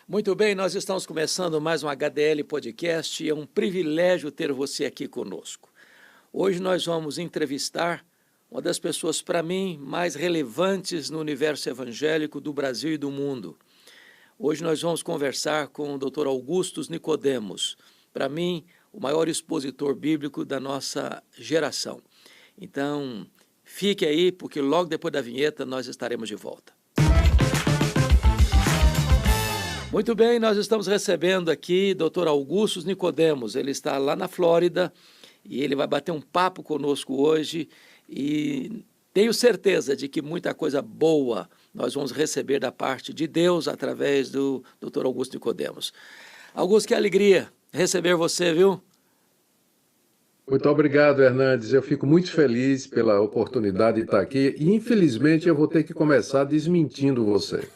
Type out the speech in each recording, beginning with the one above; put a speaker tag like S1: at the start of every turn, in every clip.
S1: Muito bem, nós estamos começando mais um HDL Podcast e é um privilégio ter você aqui conosco. Hoje nós vamos entrevistar uma das pessoas, para mim, mais relevantes no universo evangélico do Brasil e do mundo. Hoje nós vamos conversar com o Dr. Augustus Nicodemos, para mim, o maior expositor bíblico da nossa geração. Então, fique aí, porque logo depois da vinheta nós estaremos de volta. Muito bem, nós estamos recebendo aqui Dr. Augustus Nicodemos. Ele está lá na Flórida e ele vai bater um papo conosco hoje e tenho certeza de que muita coisa boa nós vamos receber da parte de Deus através do Dr. Augustus Nicodemos. Augusto, que alegria receber você, viu?
S2: Muito obrigado, Hernandes. Eu fico muito feliz pela oportunidade de estar aqui e, infelizmente, eu vou ter que começar desmentindo você.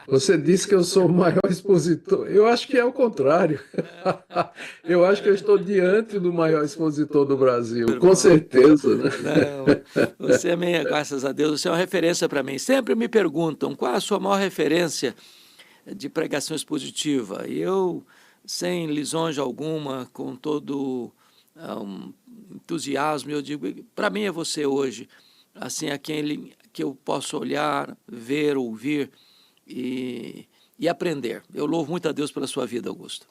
S2: Você disse que eu sou o maior expositor. Eu acho que é o contrário. Eu acho que eu estou diante do maior expositor do Brasil, com certeza, né?
S1: Não, você é minha, graças a Deus, você é uma referência para mim. Sempre me perguntam qual é a sua maior referência de pregação expositiva. E eu, sem lisonja alguma, com todo entusiasmo, eu digo, para mim é você hoje, assim, a quem que eu posso olhar, ver, ouvir e aprender. Eu louvo muito a Deus pela sua vida, Augusto.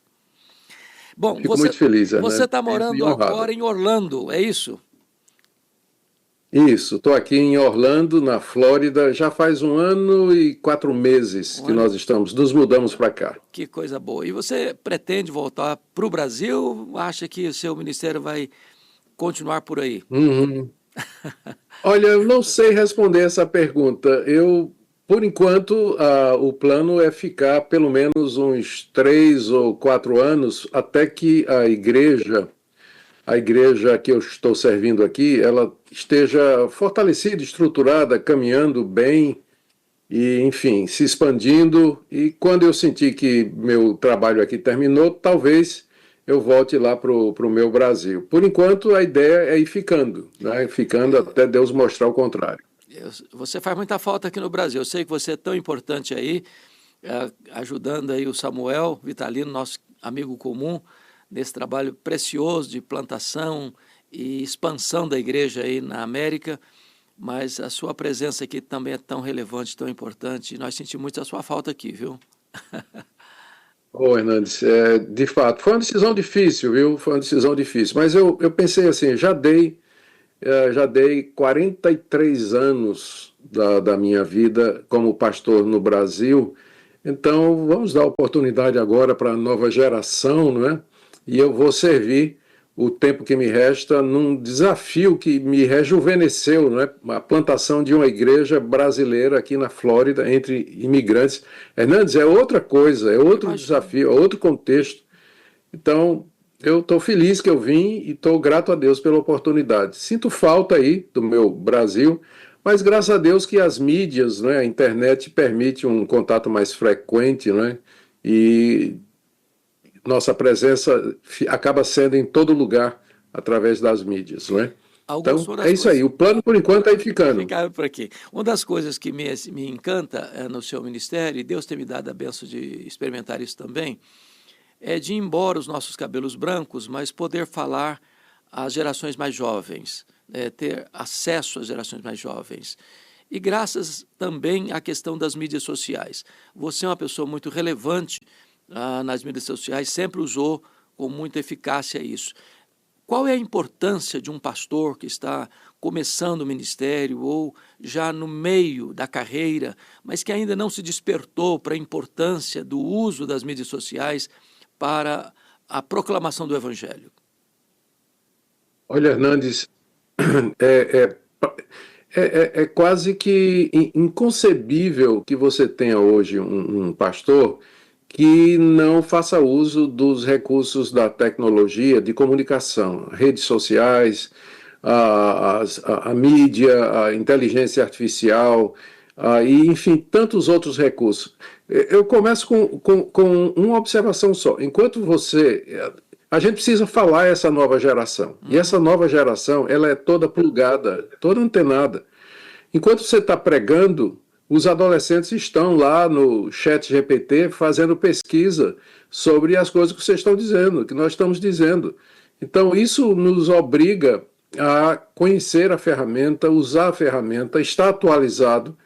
S1: Bom,
S2: fico muito feliz, né?
S1: Você está morando agora em Orlando, é isso?
S2: Isso, estou aqui em Orlando, na Flórida, já faz 1 ano e 4 meses que nós nos mudamos para cá.
S1: Que coisa boa. E você pretende voltar para o Brasil? Acha que o seu ministério vai continuar por aí?
S2: Olha, eu não sei responder essa pergunta. Por enquanto, o plano é ficar pelo menos uns 3 ou 4 anos até que a igreja que eu estou servindo aqui, ela esteja fortalecida, estruturada, caminhando bem e, enfim, se expandindo. E quando eu sentir que meu trabalho aqui terminou, talvez eu volte lá para o meu Brasil. Por enquanto, a ideia é ir ficando, né? Ficando até Deus mostrar o contrário.
S1: Você faz muita falta aqui no Brasil. Eu sei que você é tão importante aí, ajudando aí o Samuel Vitalino, nosso amigo comum, nesse trabalho precioso de plantação e expansão da igreja aí na América, mas a sua presença aqui também é tão relevante, tão importante, e nós sentimos muito a sua falta aqui, viu?
S2: Hernandes, de fato, foi uma decisão difícil, viu? Foi uma decisão difícil, mas eu pensei assim, já dei 43 anos da minha vida como pastor no Brasil, então vamos dar oportunidade agora para a nova geração, não é? E eu vou servir o tempo que me resta num desafio que me rejuvenesceu, não é? A plantação de uma igreja brasileira aqui na Flórida, entre imigrantes. Hernandes, é outra coisa, é outro desafio, é outro contexto. Então, eu estou feliz que eu vim e estou grato a Deus pela oportunidade. Sinto falta aí do meu Brasil, mas graças a Deus que as mídias, né, a internet permite um contato mais frequente, né, e nossa presença acaba sendo em todo lugar através das mídias, não é? Então, é isso aí. O plano, por enquanto, é ir ficando.
S1: Ficar por aqui. Uma das coisas que me encanta no seu ministério, e Deus tem me dado a benção de experimentar isso também, é de ir embora os nossos cabelos brancos, mas poder falar às gerações mais jovens, ter acesso às gerações mais jovens. E graças também à questão das mídias sociais. Você é uma pessoa muito relevante nas mídias sociais, sempre usou com muita eficácia isso. Qual é a importância de um pastor que está começando o ministério ou já no meio da carreira, mas que ainda não se despertou para a importância do uso das mídias sociais para a proclamação do Evangelho?
S2: Olha, Hernandes, é quase que inconcebível que você tenha hoje um pastor que não faça uso dos recursos da tecnologia de comunicação, redes sociais, a mídia, a inteligência artificial, e, enfim, tantos outros recursos. Eu começo com uma observação só. Enquanto a gente precisa falar essa nova geração. E essa nova geração, ela é toda plugada, toda antenada. Enquanto você está pregando, os adolescentes estão lá no chat GPT fazendo pesquisa sobre as coisas que vocês estão dizendo, que nós estamos dizendo. Então, isso nos obriga a conhecer a ferramenta, usar a ferramenta, estar atualizado,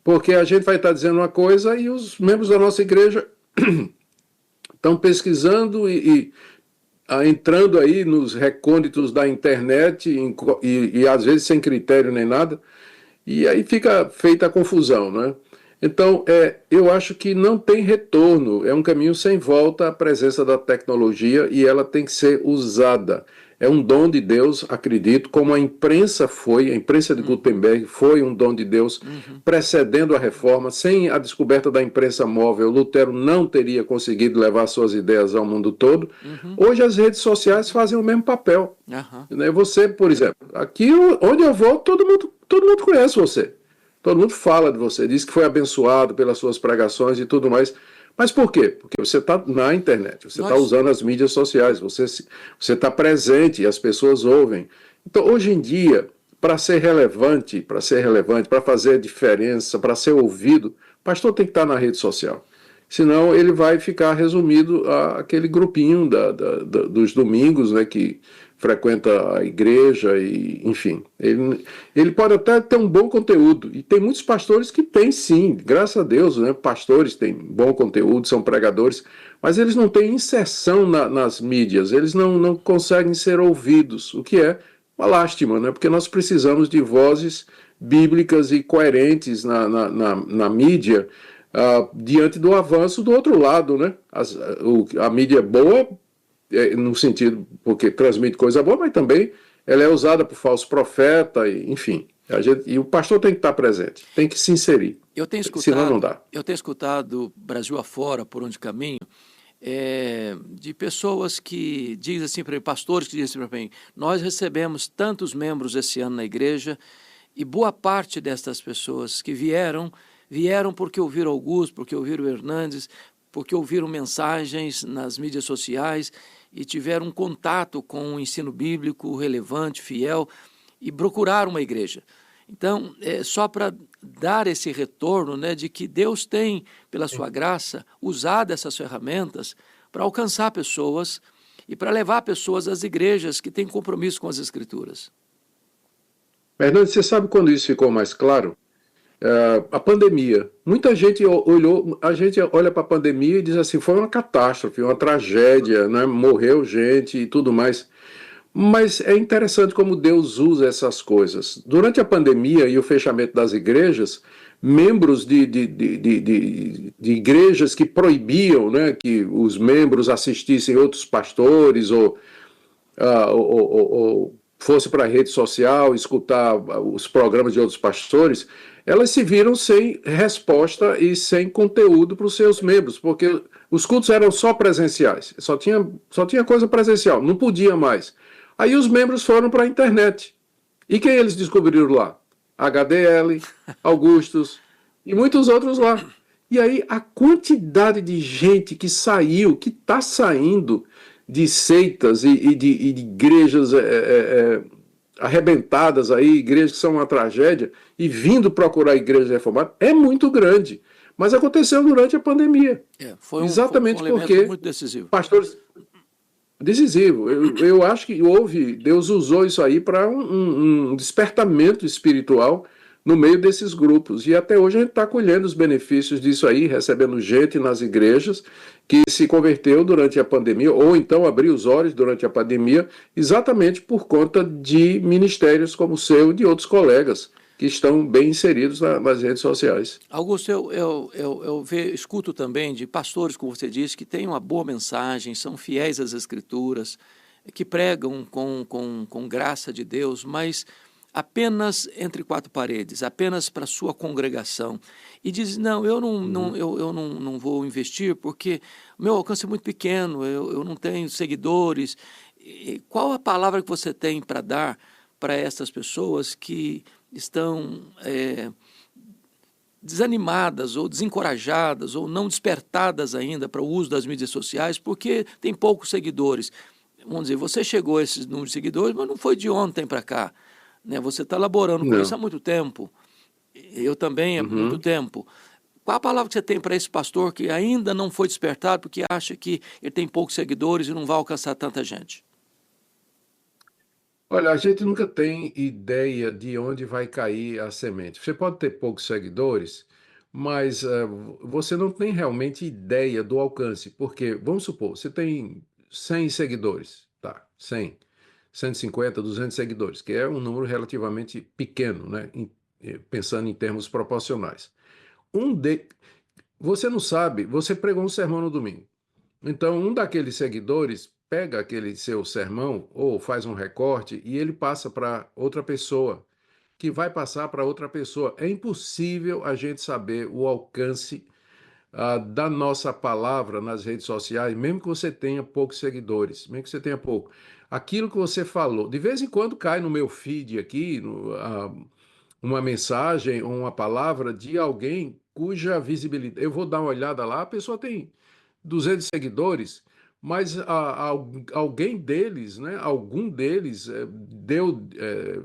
S2: porque a gente vai estar dizendo uma coisa e os membros da nossa igreja estão pesquisando entrando aí nos recônditos da internet e às vezes sem critério nem nada, e aí fica feita a confusão, né? Então, eu acho que não tem retorno, é um caminho sem volta à presença da tecnologia e ela tem que ser usada. É um dom de Deus, acredito, como a imprensa foi, a imprensa de Gutenberg foi um dom de Deus, precedendo a reforma. Sem a descoberta da imprensa móvel, Lutero não teria conseguido levar suas ideias ao mundo todo. Hoje as redes sociais fazem o mesmo papel. Né? Você, por exemplo, aqui onde eu vou, todo mundo conhece você. Todo mundo fala de você, diz que foi abençoado pelas suas pregações e tudo mais. Mas por quê? Porque você está na internet, você está usando as mídias sociais, você está presente e as pessoas ouvem. Então, hoje em dia, para ser relevante, para fazer diferença, para ser ouvido, o pastor tem que estar na rede social. Senão ele vai ficar resumido àquele grupinho dos domingos, né, que frequenta a igreja, e, enfim. Ele pode até ter um bom conteúdo, e tem muitos pastores que têm sim, graças a Deus, né, pastores têm bom conteúdo, são pregadores, mas eles não têm inserção nas mídias, eles não conseguem ser ouvidos, o que é uma lástima, né, porque nós precisamos de vozes bíblicas e coerentes na mídia, diante do avanço do outro lado, né? A mídia é boa, no sentido, porque transmite coisa boa, mas também ela é usada por falso profeta, enfim. E o pastor tem que estar presente, tem que se inserir, senão não dá.
S1: Eu tenho escutado Brasil afora, por onde caminho, de pessoas que dizem assim para mim, pastores que dizem assim para mim, nós recebemos tantos membros esse ano na igreja, e boa parte destas pessoas que vieram porque ouviram Augusto, porque ouviram Hernandes, porque ouviram mensagens nas mídias sociais e tiveram um contato com o ensino bíblico relevante, fiel, e procuraram uma igreja. Então, só para dar esse retorno, né, de que Deus tem, pela sua graça, usado essas ferramentas para alcançar pessoas e para levar pessoas às igrejas que têm compromisso com as Escrituras.
S2: Hernandes, você sabe quando isso ficou mais claro? A pandemia. Muita gente a gente olha para a pandemia e diz assim, foi uma catástrofe, uma tragédia, né? Morreu gente e tudo mais. Mas é interessante como Deus usa essas coisas. Durante a pandemia e o fechamento das igrejas, membros de igrejas que proibiam, né, que os membros assistissem outros pastores ou fosse para a rede social escutar os programas de outros pastores, elas se viram sem resposta e sem conteúdo para os seus membros, porque os cultos eram só presenciais, só tinha coisa presencial, não podia mais. Aí os membros foram para a internet. E quem eles descobriram lá? HDL, Augustus e muitos outros lá. E aí a quantidade de gente que saiu, que está saindo de seitas e de igrejas arrebentadas aí, igrejas que são uma tragédia, e vindo procurar a igreja reformada, é muito grande. Mas aconteceu durante a pandemia. Exatamente
S1: foi um
S2: porque
S1: muito decisivo.
S2: Pastores... Decisivo. Eu acho que Deus usou isso aí para um despertamento espiritual no meio desses grupos. E até hoje a gente está colhendo os benefícios disso aí, recebendo gente nas igrejas que se converteu durante a pandemia, ou então abriu os olhos durante a pandemia, exatamente por conta de ministérios como o seu e de outros colegas que estão bem inseridos nas redes sociais.
S1: Augusto, eu escuto também de pastores, como você disse, que têm uma boa mensagem, são fiéis às Escrituras, que pregam com graça de Deus, mas apenas entre quatro paredes, apenas para a sua congregação. E diz, não, eu não vou investir porque o meu alcance é muito pequeno, eu não tenho seguidores. E qual a palavra que você tem para dar para essas pessoas que estão desanimadas ou desencorajadas ou não despertadas ainda para o uso das mídias sociais porque tem poucos seguidores? Vamos dizer, você chegou a esses números de seguidores, mas não foi de ontem para cá, né? Você está laborando com isso há muito tempo. Eu também, há muito tempo. Qual a palavra que você tem para esse pastor que ainda não foi despertado porque acha que ele tem poucos seguidores e não vai alcançar tanta gente?
S2: Olha, a gente nunca tem ideia de onde vai cair a semente. Você pode ter poucos seguidores, mas você não tem realmente ideia do alcance. Porque, vamos supor, você tem 100 seguidores, tá? 100, 150, 200 seguidores, que é um número relativamente pequeno, né? Pensando em termos proporcionais. Um de... Você não sabe, você pregou um sermão no domingo. Então, um daqueles seguidores pega aquele seu sermão ou faz um recorte e ele passa para outra pessoa, que vai passar para outra pessoa. É impossível a gente saber o alcance da nossa palavra nas redes sociais, mesmo que você tenha poucos seguidores, mesmo que você tenha pouco. Aquilo que você falou, de vez em quando cai no meu feed aqui, uma mensagem ou uma palavra de alguém cuja visibilidade. Eu vou dar uma olhada lá, a pessoa tem 200 seguidores, mas alguém deles, né, algum deles deu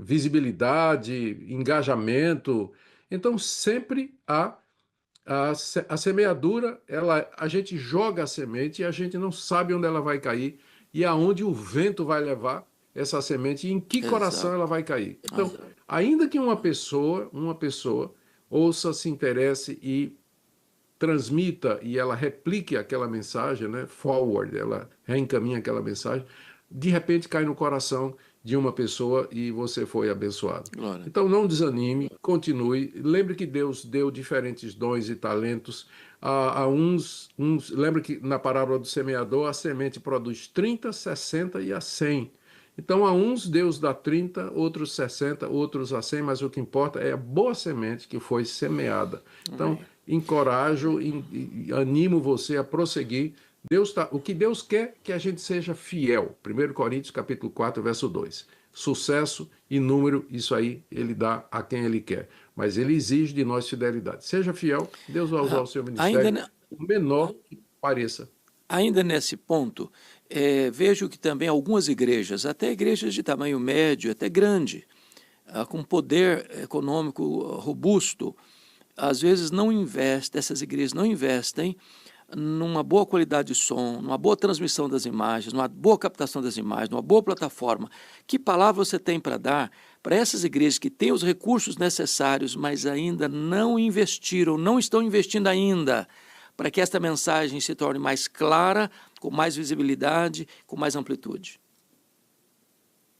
S2: visibilidade, engajamento. Então, sempre a semeadura, a gente joga a semente e a gente não sabe onde ela vai cair e aonde o vento vai levar essa semente e em que coração ela
S1: Exato.
S2: vai cair. Então, ainda que uma pessoa ouça, se interesse e transmita e ela replique aquela mensagem, né, forward, ela reencaminha aquela mensagem, de repente cai no coração de uma pessoa e você foi abençoado.
S1: Glória.
S2: Então não desanime, continue. Lembre que Deus deu diferentes dons e talentos a uns. Lembre que na parábola do semeador a semente produz 30, 60 e a 100. Então, a uns Deus dá 30, outros 60, outros a 100, mas o que importa é a boa semente que foi semeada. Então,
S1: Amém.
S2: encorajo e animo você a prosseguir. O que Deus quer é que a gente seja fiel. 1 Coríntios capítulo 4, verso 2. Sucesso e número, isso aí ele dá a quem ele quer. Mas ele exige de nós fidelidade. Seja fiel, Deus vai usar o seu
S1: Ainda,
S2: ministério, o menor que pareça.
S1: ainda nesse ponto, vejo que também algumas igrejas, até igrejas de tamanho médio, até grande, com poder econômico robusto, às vezes não investem, essas igrejas não investem numa boa qualidade de som, numa boa transmissão das imagens, numa boa captação das imagens, numa boa plataforma. Que palavra você tem para dar para essas igrejas que têm os recursos necessários, mas ainda não investiram, não estão investindo ainda, para que esta mensagem se torne mais clara, com mais visibilidade, com mais amplitude?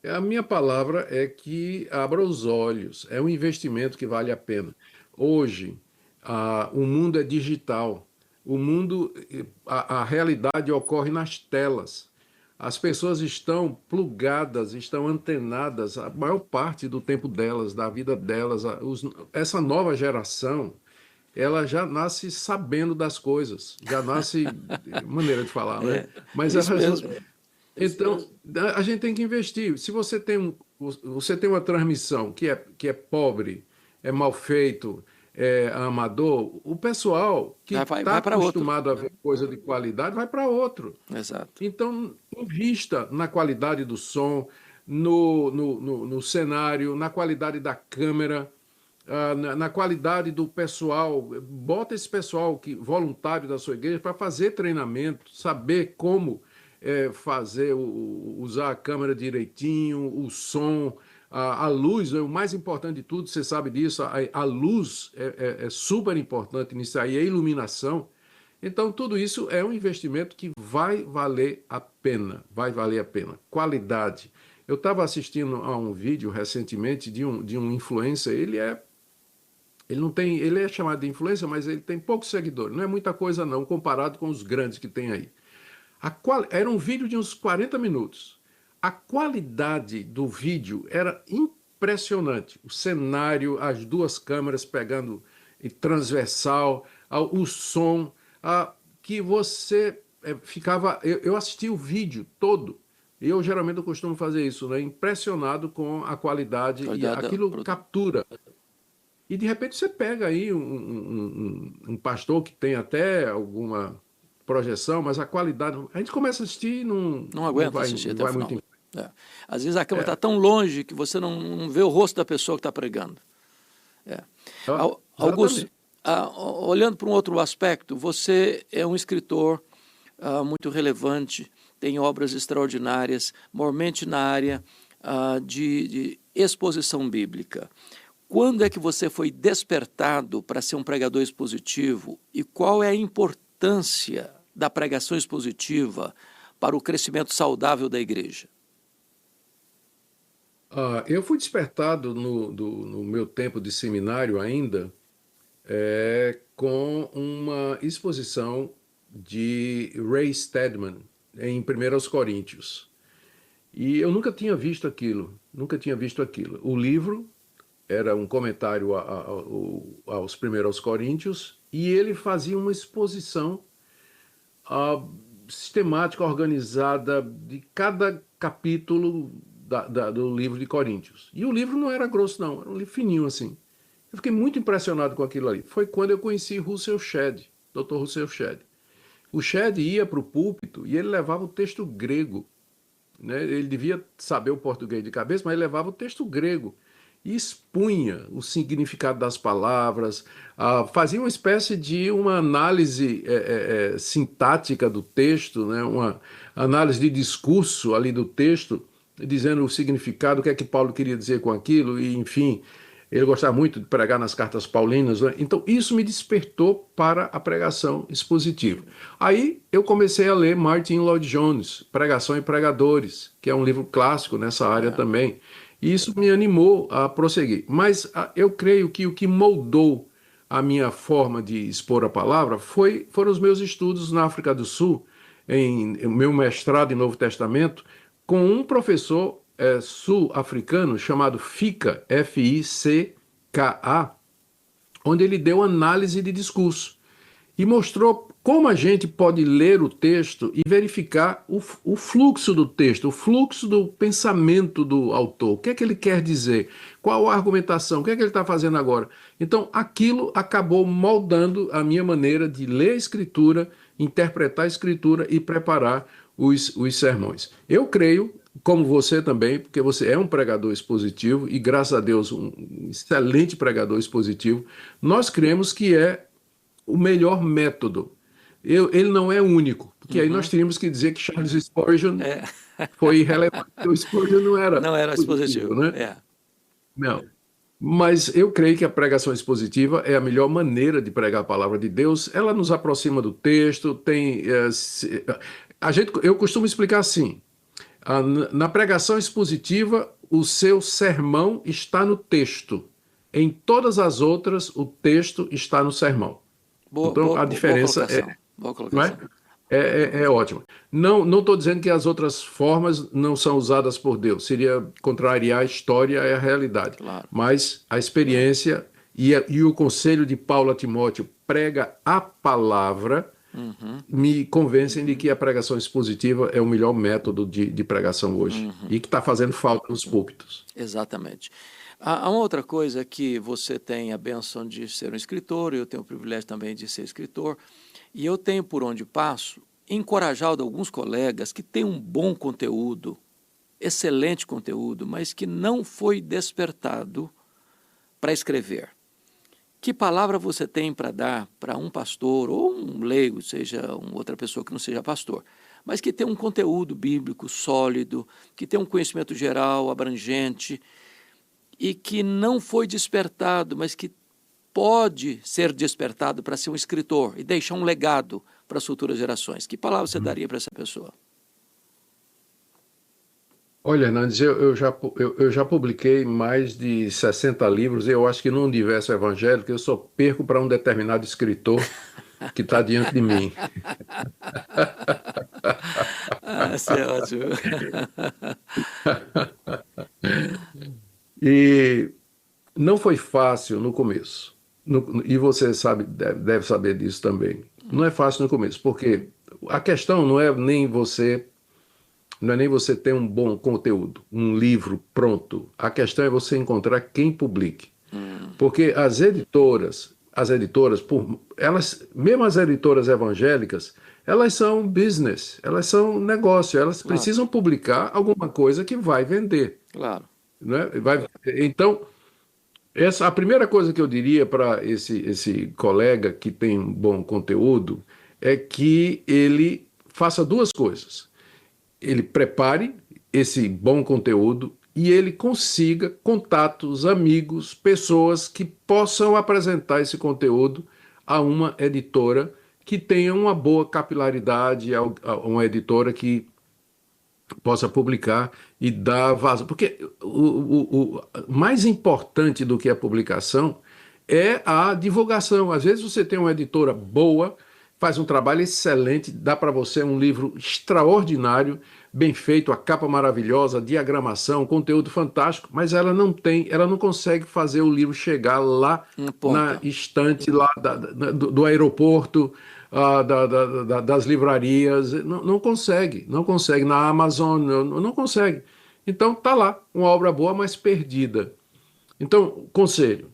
S2: A minha palavra é que abra os olhos. É um investimento que vale a pena. Hoje, o mundo é digital. O mundo, a realidade ocorre nas telas. As pessoas estão plugadas, estão antenadas a maior parte do tempo delas, da vida delas. Essa nova geração, ela já nasce sabendo das coisas, já nasce, maneira de falar, né? Mas
S1: Isso mesmo.
S2: então, a gente tem que investir. Se você tem uma transmissão que é pobre, é mal feito, é amador, o pessoal que está
S1: Vai para outro.
S2: acostumado a ver coisa de qualidade vai para outro.
S1: Exato.
S2: Então, invista na qualidade do som, no cenário, na qualidade da câmera, na qualidade do pessoal. Bota esse pessoal voluntário da sua igreja para fazer treinamento, saber como usar a câmera direitinho, o som, a luz, é o mais importante de tudo, você sabe disso, a luz é super importante nisso aí, a iluminação. Então, tudo isso é um investimento que vai valer a pena, vai valer a pena. Qualidade. Eu estava assistindo a um vídeo recentemente de um influencer, ele não tem, ele é chamado de influencer, mas ele tem poucos seguidores, não é muita coisa não, comparado com os grandes que tem aí. Era um vídeo de uns 40 minutos. A qualidade do vídeo era impressionante. O cenário, as duas câmeras pegando e transversal, o som, que você ficava. Eu assisti o vídeo todo. Eu geralmente eu costumo fazer isso, né? Impressionado com a qualidade e aquilo captura. E de repente você pega aí um pastor que tem até alguma projeção, mas a qualidade. A gente começa a assistir e
S1: Não aguenta assistir
S2: não
S1: até o
S2: vai
S1: final.
S2: muito.
S1: Às vezes a câmera está tão longe que você não vê o rosto da pessoa que está pregando. É. Augusto,
S2: Exatamente.
S1: olhando para um outro aspecto, você é um escritor muito relevante, tem obras extraordinárias, mormente na área de exposição bíblica. Quando é que você foi despertado para ser um pregador expositivo e qual é a importância da pregação expositiva para o crescimento saudável da igreja?
S2: Eu fui despertado no meu tempo de seminário ainda, com uma exposição de Ray Stedman em 1 Coríntios. E eu nunca tinha visto aquilo, nunca tinha visto aquilo. O livro era um comentário aos 1 Coríntios e ele fazia uma exposição ah, sistemática, organizada de cada capítulo do livro de Coríntios. E o livro não era grosso, não, era um livro fininho assim. Eu fiquei muito impressionado com aquilo ali. Foi quando eu conheci Russell Shedd, Dr. Russell Shedd. O Shedd ia para o púlpito e ele levava o texto grego, né? Ele devia saber o português de cabeça, mas ele levava o texto grego e expunha o significado das palavras, fazia uma espécie de uma análise sintática do texto, né? Uma análise de discurso ali do texto, dizendo o significado, o que é que Paulo queria dizer com aquilo, e enfim, ele gostava muito de pregar nas cartas paulinas, né? Então isso me despertou para a pregação expositiva. Aí eu comecei a ler Martin Lloyd-Jones, Pregação e Pregadores, que é um livro clássico nessa área também. E isso me animou a prosseguir. Mas eu creio que o que moldou a minha forma de expor a palavra foram os meus estudos na África do Sul, em meu mestrado em Novo Testamento, com um professor sul-africano chamado Fica, F-I-C-K-A, onde ele deu análise de discurso e mostrou como a gente pode ler o texto e verificar o fluxo do texto, o fluxo do pensamento do autor. O que é que ele quer dizer? Qual a argumentação? O que é que ele está fazendo agora? Então, aquilo acabou moldando a minha maneira de ler a Escritura, interpretar a Escritura e preparar os sermões. Eu creio, como você também, porque você é um pregador expositivo e, graças a Deus, um excelente pregador expositivo, nós cremos que é o melhor método. Ele não é único, porque aí nós teríamos que dizer que Charles Spurgeon
S1: É,
S2: foi irrelevante. O Spurgeon não era
S1: não era
S2: positivo,
S1: expositivo.
S2: né?
S1: É.
S2: Não. Mas eu creio que a pregação expositiva é a melhor maneira de pregar a palavra de Deus. Ela nos aproxima do texto, eu costumo explicar assim, na pregação expositiva, o seu sermão está no texto. Em todas as outras, o texto está no sermão.
S1: Boa,
S2: Então,
S1: boa,
S2: a
S1: boa
S2: diferença
S1: colocação. Boa
S2: não é?
S1: colocação.
S2: É ótima. Não estou dizendo que as outras formas não são usadas por Deus. Seria contrariar a história e a realidade.
S1: Claro.
S2: Mas a experiência e o conselho de Paulo a Timóteo, prega a palavra, me convencem de que a pregação expositiva é o melhor método de pregação hoje. E que está fazendo falta nos púlpitos.
S1: Exatamente. Há uma outra coisa que você tem a bênção de ser um escritor, eu tenho o privilégio também de ser escritor, e eu tenho, por onde passo, encorajado alguns colegas que têm um bom conteúdo, excelente conteúdo, mas que não foi despertado para escrever. Que palavra você tem para dar para um pastor ou um leigo, seja uma outra pessoa que não seja pastor, mas que tem um conteúdo bíblico sólido, que tem um conhecimento geral, abrangente, e que não foi despertado, mas que pode ser despertado para ser um escritor e deixar um legado para as futuras gerações? Que palavra você daria para essa pessoa?
S2: Olha, Hernandes, eu já publiquei mais de 60 livros. Eu acho que no universo evangélico eu só perco para um determinado escritor que está diante de mim.
S1: Isso é ótimo.
S2: E não foi fácil no começo. E você sabe, deve saber disso também. Não é fácil no começo, porque a questão não é nem você ter um bom conteúdo, um livro pronto. A questão é você encontrar quem publique. Porque as editoras, mesmo as editoras evangélicas, elas são business, elas são negócio, elas
S1: Claro,
S2: precisam publicar alguma coisa que vai vender,
S1: claro.
S2: né? Então, A primeira coisa que eu diria para esse colega que tem um bom conteúdo é que ele faça duas coisas. Ele prepare esse bom conteúdo e ele consiga contatos, amigos, pessoas que possam apresentar esse conteúdo a uma editora que tenha uma boa capilaridade, uma editora que possa publicar e dar vazão. Porque o mais importante do que a publicação é a divulgação. Às vezes você tem uma editora boa, faz um trabalho excelente, dá para você um livro extraordinário, bem feito, a capa maravilhosa, a diagramação, conteúdo fantástico, mas ela não consegue fazer o livro chegar lá
S1: Um
S2: na
S1: ponto.
S2: estante lá do aeroporto, das livrarias, não consegue, não consegue, na Amazon, não consegue. Então tá lá, uma obra boa, mas perdida. Então, conselho,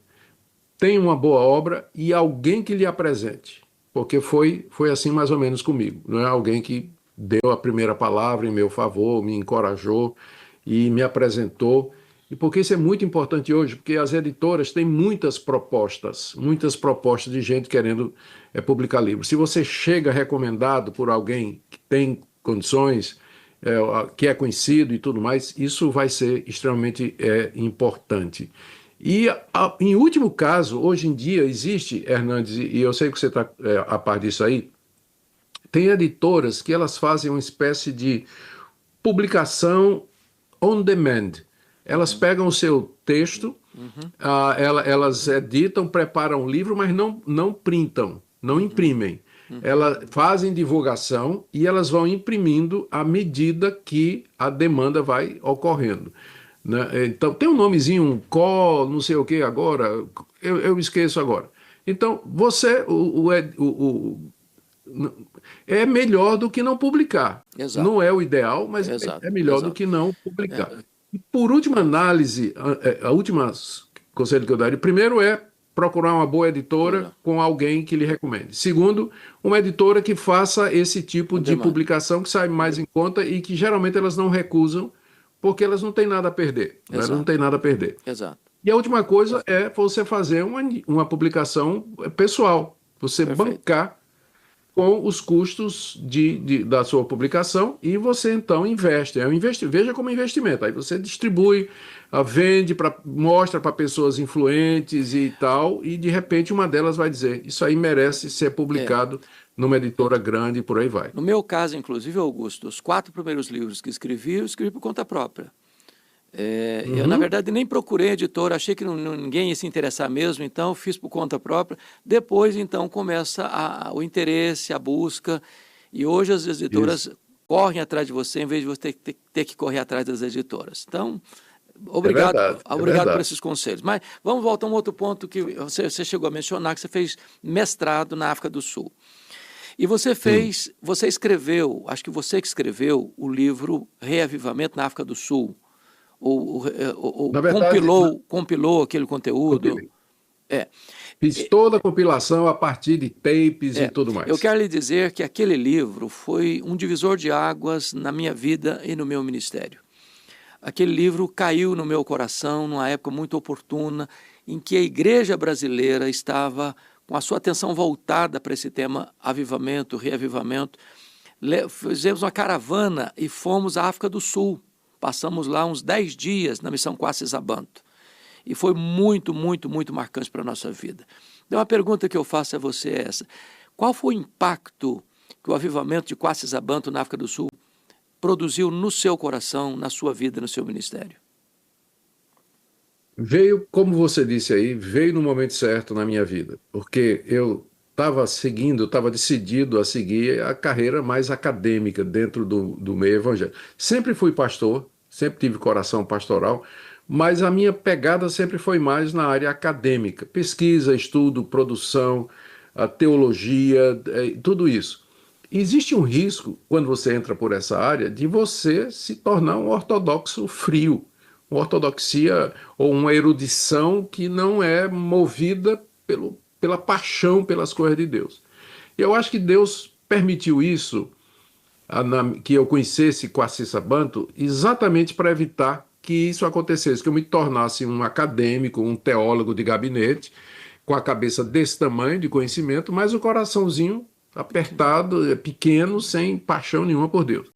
S2: tem uma boa obra e alguém que lhe apresente, porque foi assim mais ou menos comigo, não é alguém que deu a primeira palavra em meu favor, me encorajou e me apresentou. E porque isso é muito importante hoje, porque as editoras têm muitas propostas de gente querendo publicar livros. Se você chega recomendado por alguém que tem condições, que é conhecido e tudo mais, isso vai ser extremamente importante. E, em último caso, hoje em dia existe, Hernandes, e eu sei que você está a par disso aí, tem editoras que elas fazem uma espécie de publicação on demand. Elas pegam o seu texto, elas editam, preparam um livro, mas não printam, não imprimem. Elas fazem divulgação e elas vão imprimindo à medida que a demanda vai ocorrendo, né? Então, tem um nomezinho, um não sei o que agora, eu esqueço agora. Então, é melhor do que não publicar.
S1: Exato,
S2: Não é o ideal, mas
S1: exato,
S2: é melhor do
S1: exato.
S2: que não publicar.
S1: É,
S2: E por última análise, a última conselho que eu daria, primeiro é procurar uma boa editora
S1: doutora,
S2: com alguém que lhe recomende. Segundo, uma editora que faça esse tipo
S1: on
S2: de
S1: demand.
S2: publicação que sai mais em conta e que geralmente elas não recusam porque elas não têm nada a perder, né? Não
S1: Exato,
S2: têm nada a perder.
S1: exato.
S2: E a última coisa é você fazer uma publicação pessoal, você
S1: Perfeito.
S2: bancar com os custos da sua publicação e você então investe. Veja como investimento. Aí você distribui, vende, mostra para pessoas influentes e tal, e de repente uma delas vai dizer: Isso aí merece ser
S1: É.
S2: publicado numa editora grande e por aí vai.
S1: No meu caso, inclusive, Augusto, os 4 primeiros livros que escrevi, eu escrevi por conta própria. Eu, na
S2: Uhum.
S1: verdade, nem procurei editor, achei que ninguém ia se interessar mesmo, então fiz por conta própria. Depois, então, começa o interesse, a busca, e hoje as
S2: Isso.
S1: editoras correm atrás de você em vez de você ter que correr atrás das editoras. Então,
S2: É
S1: obrigado,
S2: verdade, é
S1: obrigado por
S2: verdade.
S1: esses conselhos. Mas vamos voltar a um outro ponto que você chegou a mencionar, que você fez mestrado na África do Sul. E
S2: Sim.
S1: você escreveu, acho que você que escreveu o livro Reavivamento na África do Sul, ou
S2: Na verdade,
S1: compilou aquele conteúdo.
S2: compilei.
S1: É,
S2: Fiz toda a compilação a partir de tapes e
S1: é.
S2: tudo
S1: Eu
S2: mais.
S1: quero lhe dizer que aquele livro foi um divisor de águas na minha vida e no meu ministério. Aquele livro caiu no meu coração numa época muito oportuna, em que a igreja brasileira estava com a sua atenção voltada para esse tema avivamento, reavivamento. Fizemos uma caravana e fomos à África do Sul. Passamos lá uns 10 dias na missão Quacis-Abantu. E foi muito, muito, muito marcante para a nossa vida. Então, a pergunta que eu faço a você é essa: qual foi o impacto que o avivamento de Quacis-Abantu na África do Sul produziu no seu coração, na sua vida, no seu ministério?
S2: Veio, como você disse aí, veio no momento certo na minha vida, porque eu estava decidido a seguir a carreira mais acadêmica dentro do meio evangélico. Sempre fui pastor, sempre tive coração pastoral, mas a minha pegada sempre foi mais na área acadêmica, pesquisa, estudo, produção, a teologia, tudo isso. Existe um risco, quando você entra por essa área, de você se tornar um ortodoxo frio, uma ortodoxia ou uma erudição que não é movida pela paixão pelas coisas de Deus. E eu acho que Deus permitiu isso, que eu conhecesse Quacis Banto, exatamente para evitar que isso acontecesse, que eu me tornasse um acadêmico, um teólogo de gabinete, com a cabeça desse tamanho de conhecimento, mas o coraçãozinho apertado, pequeno, sem paixão nenhuma por Deus.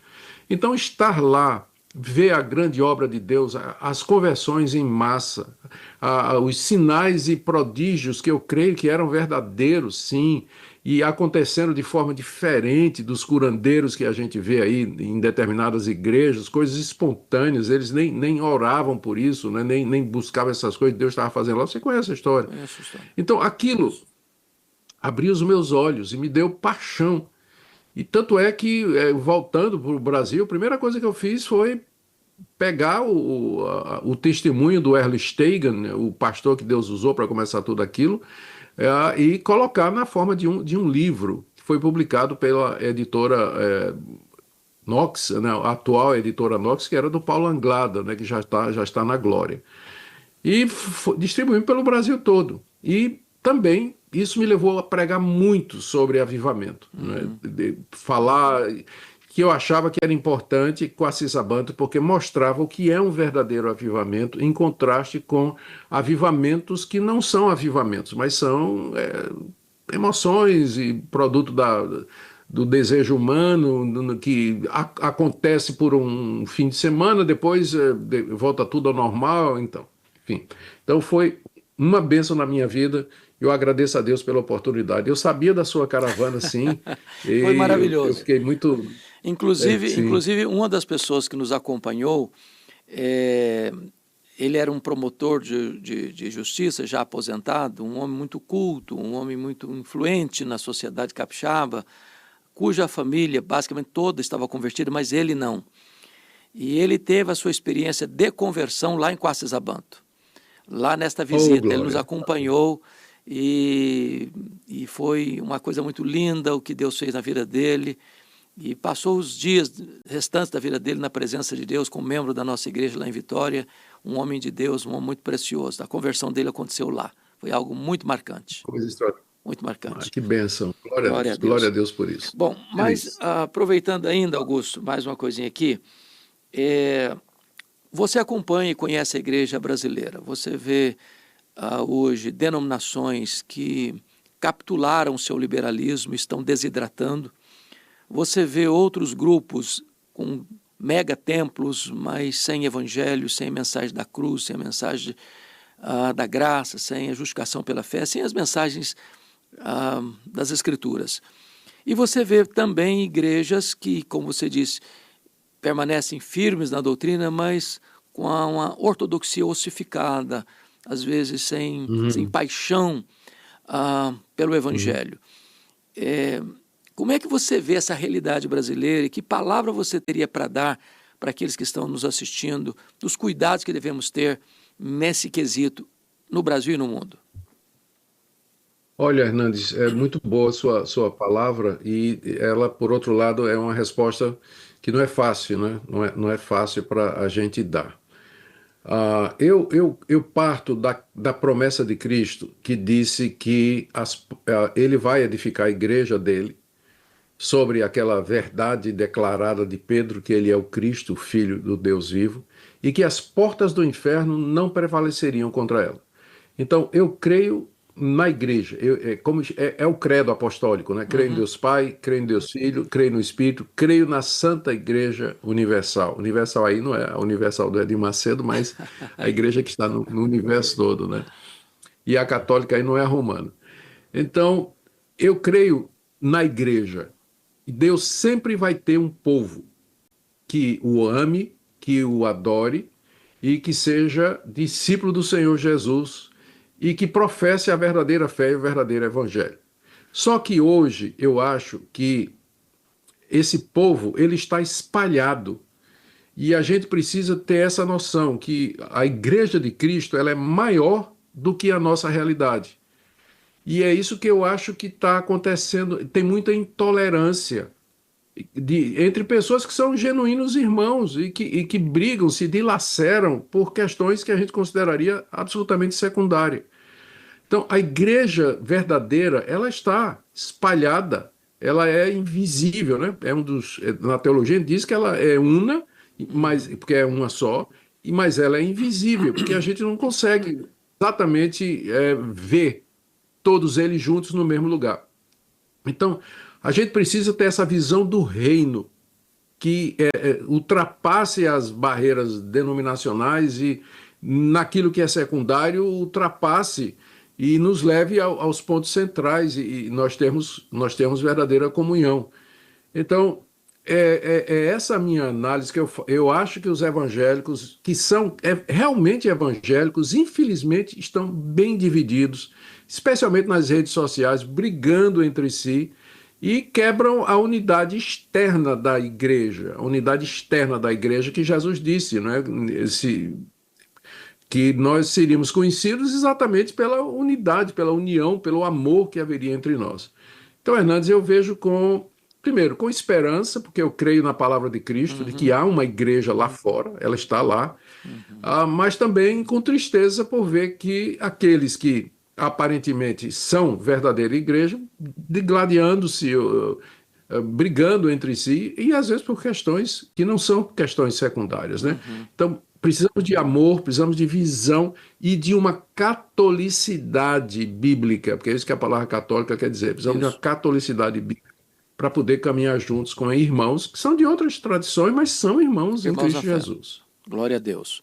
S2: Então, estar lá, ver a grande obra de Deus, as conversões em massa, os sinais e prodígios que eu creio que eram verdadeiros, sim, e acontecendo de forma diferente dos curandeiros que a gente vê aí em determinadas igrejas, coisas espontâneas, eles nem oravam por isso, né? nem buscavam essas coisas, Deus estava fazendo lá. Você conhece a história?
S1: Conheço a história.
S2: Então, aquilo abriu os meus olhos e me deu paixão. E tanto é que, voltando para o Brasil, a primeira coisa que eu fiz foi pegar o testemunho do Erle Steigen, né, o pastor que Deus usou para começar tudo aquilo, e colocar na forma de um livro, que foi publicado pela editora Knox, né, a atual editora Knox, que era do Paulo Anglada, né, que já está na glória. E distribuímos pelo Brasil todo. E também isso me levou a pregar muito sobre avivamento, né? De falar que eu achava que era importante com a Cisabanto, porque mostrava o que é um verdadeiro avivamento, em contraste com avivamentos que não são avivamentos, mas são emoções e produto do desejo humano, que acontece por um fim de semana, depois volta tudo ao normal, então, enfim. Então foi uma bênção na minha vida. Eu agradeço a Deus pela oportunidade. Eu sabia da sua caravana, sim,
S1: Foi
S2: e eu
S1: maravilhoso.
S2: fiquei muito. Sim.
S1: Inclusive, uma das pessoas que nos acompanhou, ele era um promotor de justiça, já aposentado, um homem muito culto, um homem muito influente na sociedade capixaba, cuja família basicamente toda estava convertida, mas ele não. E ele teve a sua experiência de conversão lá em Quacisabanto. Lá nesta visita, ele nos
S2: Glória.
S1: acompanhou e foi uma coisa muito linda o que Deus fez na vida dele. E passou os dias restantes da vida dele na presença de Deus, como membro da nossa igreja lá em Vitória, um homem de Deus, um homem muito precioso. A conversão dele aconteceu lá. Foi algo muito marcante.
S2: Coisa extraordinária.
S1: Muito marcante.
S2: Que bênção.
S1: Glória a Deus.
S2: Glória a Deus por isso.
S1: Bom, mas
S2: Feliz.
S1: aproveitando ainda, Augusto, mais uma coisinha aqui. Você acompanha e conhece a igreja brasileira. Você vê hoje denominações que capitularam seu liberalismo, estão desidratando. Você vê outros grupos com mega templos, mas sem evangelho, sem mensagem da cruz, sem a mensagem da graça, sem a justificação pela fé, sem as mensagens das Escrituras. E você vê também igrejas que, como você disse, permanecem firmes na doutrina, mas com uma ortodoxia ossificada, às vezes sem paixão pelo evangelho. Como é que você vê essa realidade brasileira e que palavra você teria para dar para aqueles que estão nos assistindo, dos cuidados que devemos ter nesse quesito no Brasil e no mundo?
S2: Olha, Hernandes, é muito boa a sua palavra e ela, por outro lado, é uma resposta que não é fácil, né? Não é fácil para a gente dar. Eu parto da promessa de Cristo, que disse que ele vai edificar a igreja dele sobre aquela verdade declarada de Pedro, que ele é o Cristo, o Filho do Deus vivo, e que as portas do inferno não prevaleceriam contra ela. Então, eu creio na igreja, é o credo apostólico, né? Creio em Deus Pai, creio em Deus Filho, creio no Espírito, creio na Santa Igreja Universal. Universal aí não é a Universal do Edir Macedo, mas a igreja que está no universo todo, né? E a católica aí não é a romana. Então, eu creio na igreja. Deus sempre vai ter um povo que o ame, que o adore e que seja discípulo do Senhor Jesus e que professe a verdadeira fé e o verdadeiro evangelho. Só que hoje eu acho que esse povo ele está espalhado e a gente precisa ter essa noção que a Igreja de Cristo ela é maior do que a nossa realidade. E é isso que eu acho que está acontecendo. Tem muita intolerância entre pessoas que são genuínos irmãos e que brigam, se dilaceram por questões que a gente consideraria absolutamente secundárias. Então, a igreja verdadeira, ela está espalhada, ela é invisível, né? Na teologia diz que ela é una, mas, porque é uma só, mas ela é invisível, porque a gente não consegue exatamente ver todos eles juntos no mesmo lugar. Então, a gente precisa ter essa visão do reino, que ultrapasse as barreiras denominacionais e, naquilo que é secundário, ultrapasse e nos leve aos pontos centrais e nós temos verdadeira comunhão. Então, é essa a minha análise, que eu acho que os evangélicos, que são realmente evangélicos, infelizmente estão bem divididos, especialmente nas redes sociais, brigando entre si e quebram a unidade externa da igreja, que Jesus disse, né? Que nós seríamos conhecidos exatamente pela unidade, pela união, pelo amor que haveria entre nós. Então, Hernandes, eu vejo primeiro, com esperança, porque eu creio na palavra de Cristo, de que há uma igreja lá fora, ela está lá, mas também com tristeza por ver que aqueles que aparentemente são verdadeira igreja, digladiando-se, brigando entre si, e às vezes por questões que não são questões secundárias, né? Então, precisamos de amor, precisamos de visão e de uma catolicidade bíblica, porque é isso que a palavra católica quer dizer. Precisamos de uma catolicidade bíblica para poder caminhar juntos com irmãos que são de outras tradições, mas são irmãos em Cristo Jesus.
S1: Glória a Deus.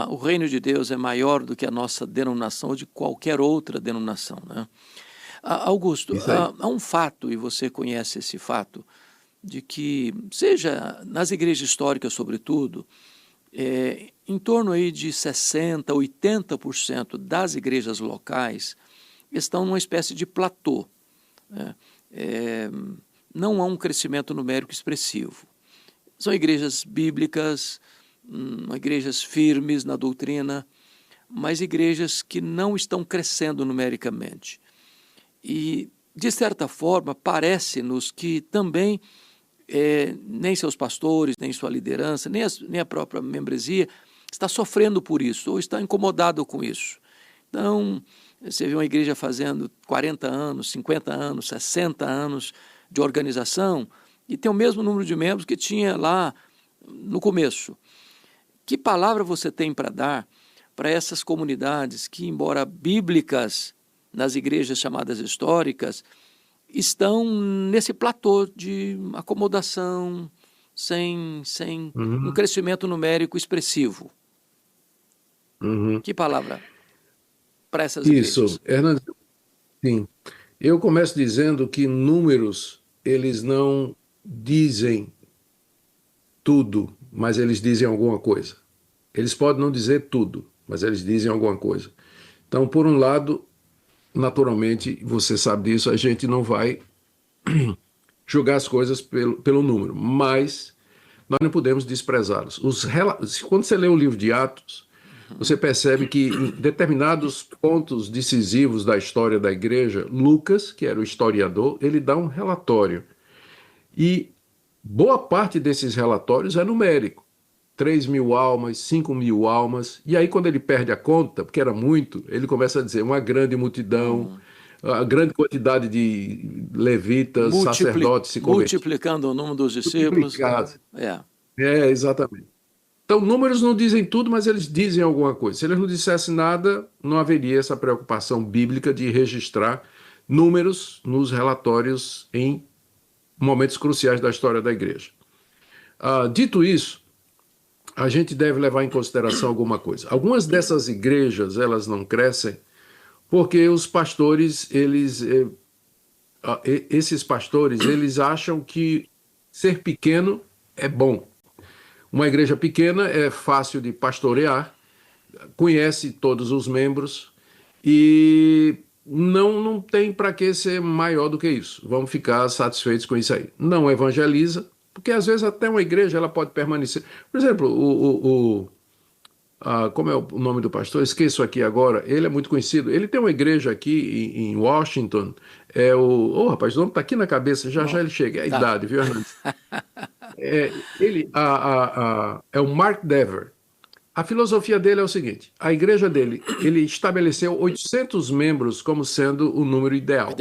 S1: O reino de Deus é maior do que a nossa denominação ou de qualquer outra denominação, né? Augusto, há um fato, e você conhece esse fato, de que, seja nas igrejas históricas sobretudo, em torno aí de 60%, 80% das igrejas locais estão numa espécie de platô, né? Não há um crescimento numérico expressivo. São igrejas bíblicas, igrejas firmes na doutrina, mas igrejas que não estão crescendo numericamente. E, de certa forma, parece-nos que também nem seus pastores, nem sua liderança, nem a própria membresia está sofrendo por isso, ou está incomodado com isso. Então, você vê uma igreja fazendo 40 anos, 50 anos, 60 anos de organização e tem o mesmo número de membros que tinha lá no começo. Que palavra você tem para dar para essas comunidades que, embora bíblicas nas igrejas chamadas históricas, estão nesse platô de acomodação, sem um crescimento numérico expressivo? Que palavra para essas igrejas?
S2: Isso, Hernandes, sim. Eu começo dizendo que números, eles não dizem tudo, mas eles dizem alguma coisa. Eles podem não dizer tudo, mas eles dizem alguma coisa. Então, por um lado, naturalmente, você sabe disso, a gente não vai julgar as coisas pelo número, mas nós não podemos desprezá-los. Quando você lê o livro de Atos, você percebe que em determinados pontos decisivos da história da igreja, Lucas, que era o historiador, ele dá um relatório. E boa parte desses relatórios é numérico. 3.000 almas, 5.000 almas. E aí, quando ele perde a conta, porque era muito, ele começa a dizer uma grande multidão, a grande quantidade de levitas, sacerdotes se convertindo.
S1: Multiplicando o número dos discípulos.
S2: Exatamente. Então, números não dizem tudo, mas eles dizem alguma coisa. Se eles não dissessem nada, não haveria essa preocupação bíblica de registrar números nos relatórios em momentos cruciais da história da igreja. Dito isso, a gente deve levar em consideração alguma coisa. Algumas dessas igrejas, elas não crescem porque os pastores, esses pastores, eles acham que ser pequeno é bom. Uma igreja pequena é fácil de pastorear, conhece todos os membros e não tem para que ser maior do que isso. Vamos ficar satisfeitos com isso aí. Não evangeliza, porque às vezes até uma igreja ela pode permanecer. Por exemplo, como é o nome do pastor? Esqueço aqui agora. Ele é muito conhecido. Ele tem uma igreja aqui em Washington. Rapaz, o nome está aqui na cabeça. Já ele chega. É a idade, viu, Hernandes? É o Mark Dever. A filosofia dele é o seguinte: a igreja dele, ele estabeleceu 800 membros como sendo o número ideal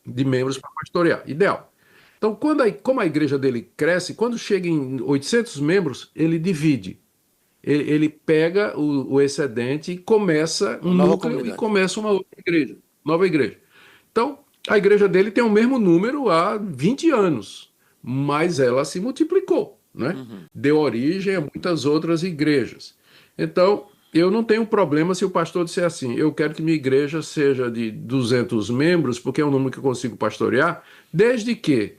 S2: de membros para pastorear. Ideal. Então, como a igreja dele cresce, quando chega em 800 membros, ele divide. ele pega o excedente e começa um
S1: Nova
S2: núcleo e
S1: comunidade.
S2: começa uma outra igreja, nova igreja. Então, a igreja dele tem o mesmo número há 20 anos, mas ela se multiplicou, né?
S1: Uhum.
S2: Deu origem a muitas outras igrejas. Então, eu não tenho problema se o pastor disser assim: eu quero que minha igreja seja de 200 membros, porque é um número que eu consigo pastorear, desde que